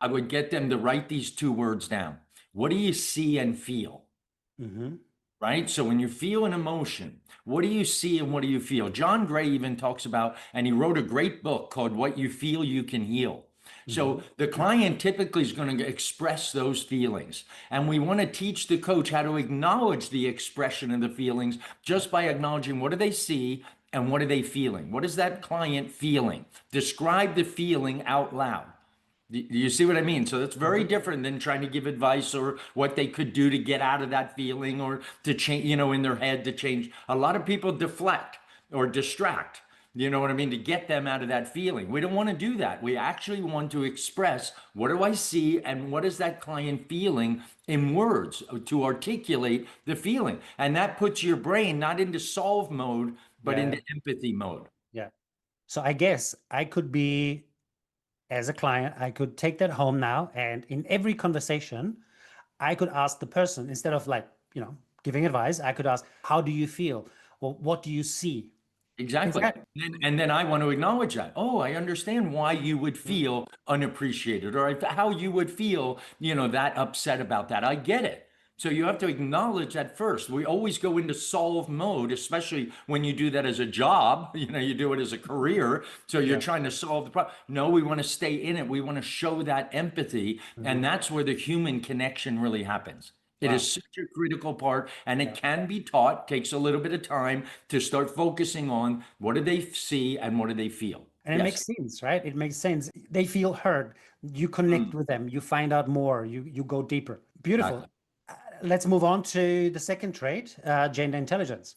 I would get them to write these two words down. What do you see and feel? Mm-hmm. Right? So when you feel an emotion, what do you see and what do you feel? John Gray even talks about, and he wrote a great book called What You Feel You Can Heal. So Mm-hmm. the client typically is going to express those feelings. And we want to teach the coach how to acknowledge the expression of the feelings just by acknowledging what do they see and what are they feeling? What is that client feeling? Describe the feeling out loud. Do you see what I mean? So that's very Mm-hmm. different than trying to give advice or what they could do to get out of that feeling or to change, in their head to change. A lot of people deflect or distract, you know what I mean, to get them out of that feeling. We don't want to do that. We actually want to express what do I see and what is that client feeling in words to articulate the feeling. And that puts your brain not into solve mode, but Yeah. into empathy mode. Yeah. So I guess I could be, as a client, I could take that home now, and in every conversation, I could ask the person, instead of like, giving advice, I could ask, how do you feel? Or what do you see? Is Exactly. that? And then I want to acknowledge that. Oh, I understand why you would Mm. feel unappreciated or how you would feel, that upset about that. I get it. So you have to acknowledge that first. We always go into solve mode, especially when you do that as a job, you do it as a career. So you're Yeah. trying to solve the problem. No, we want to stay in it. We want to show that empathy. And Hmm. that's where the human connection really happens. It Wow. is such a critical part, and it Yeah. can be taught, takes a little bit of time to start focusing on what do they see and what do they feel. And it Yes. makes sense, right? It makes sense. They feel heard. You connect Mm, with them. You find out more. You go deeper. Beautiful. exactly. Let's move on to the second trait, gender intelligence.